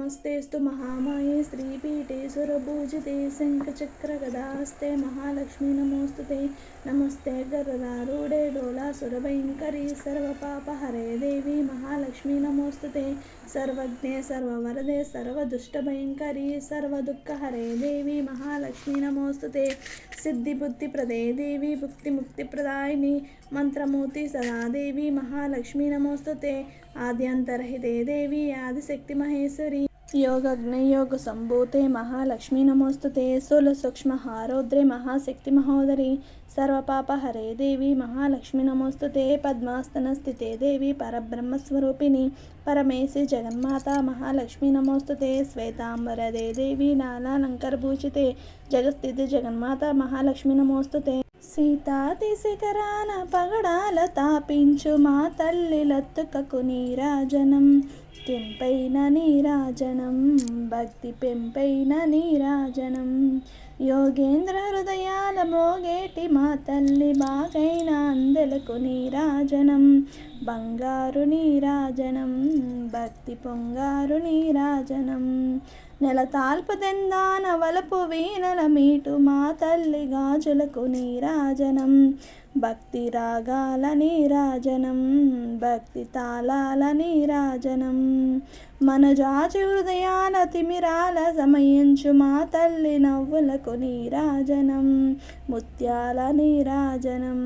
नमस्तेस्तु महामाये श्रीपीठे सुरपूजिते शङ्खचक्रगदास्ते महालक्ष्मी नमोस्तुते नमस्ते गरुडारूढे डोलासुरभयङ्करी सर्वपापहरे देवी महालक्ष्मी नमोस्तुते सर्वज्ञे सर्ववरदे सर्वदुष्टभयङ्करी सर्वदुःखहरे देवी महालक्ष्मी नमोस्तुते सिद्धिबुद्धिप्रदे देवी भुक्तिमुक्तिप्रदायिनी मंत्रमूर्ति सदा देवी महालक्ष्मी नमोस्तुते आद्यंतरहिते देवी आदिशक्ति महेश्वरी योगग्ने योग संभूते महालक्ष्मी नमोस्तुते स्थूल सूक्ष्म हारोद्रे महाशक्ति महोदरी सर्वपापहरे देवी महालक्ष्मी नमोस्तुते पद्मासन स्थिते देवी परब्रह्मस्वरूपिणी परमेशि जगन्माता महालक्ष्मी नमोस्तुते श्वेतांबरदे देवी नानालंकारभूषिते जगत्स्थिति जगन्माता महालक्ष्मी नमोस्तुते సీతాది శిఖరాన పగడాల తాపించు మా తల్లి లత్తుకకు నీరాజనం కెంపైన నీరాజనం భక్తి పెంపైన నీరాజనం యోగేంద్ర హృదయాల మోగేటి మా తల్లి బాగైన అందెలకు నీరాజనం బంగారు నీరాజనం భక్తి పొంగారు నీరాజనం నెల తాల్పదెందాన వలపు వీణల మీటు మా తల్లి గాజులకు నీరాజనం భక్తి రాగాల నీరాజనం భక్తి తాళాల నీరాజనం మన జాజి హృదయాల తిమిరాల సమయించు మా తల్లి నవ్వులకు నీరాజనం ముత్యాల నీరాజనం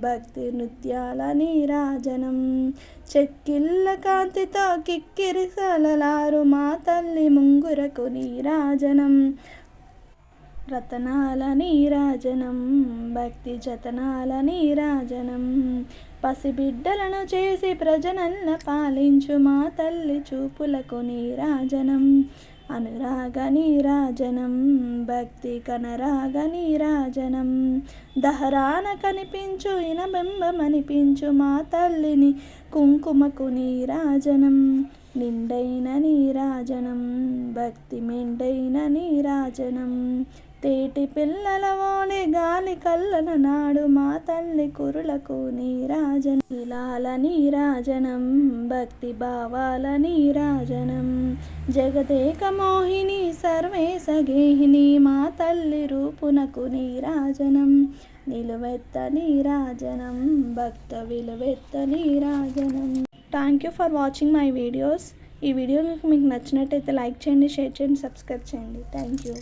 భక్తి నృత్యాల నీరాజనం చెక్కిళ్ళ కాంతితో కిక్కిరిసలలారు మా తల్లి ముంగురకు నీరాజనం రతనాల నీరాజనం భక్తి జతనాల నీరాజనం పసిబిడ్డలను చేసి ప్రజనల్ల పాలించు మా తల్లి చూపులకు నీరాజనం అనురాగ నీరాజనం భక్తి కనరాగ నీరాజనం దహరాన కనిపించు ఇనబెంబమనిపించు మా తల్లిని కుంకుమకు నీరాజనం నిండైన నీరాజనం భక్తి మెండైన నీరాజనం తేటి పిల్లల ఓలే గాలి కల్లన నాడు మా తల్లి కురులకు నీరాజనం ఇలాల నీరాజనం భక్తి భావాల నీరాజనం జగదేక మోహిని సర్వేశ గేహిని మా తల్లి రూపునకు నీరాజనం నిలువెత్త నీరాజనం భక్త విలువెత్త నీరాజనం. Thank you for watching my videos. ఈ వీడియో మీకు నచ్చినట్టయితే లైక్ చేయండి, షేర్ చేయండి, సబ్స్క్రైబ్ చేయండి. Thank you.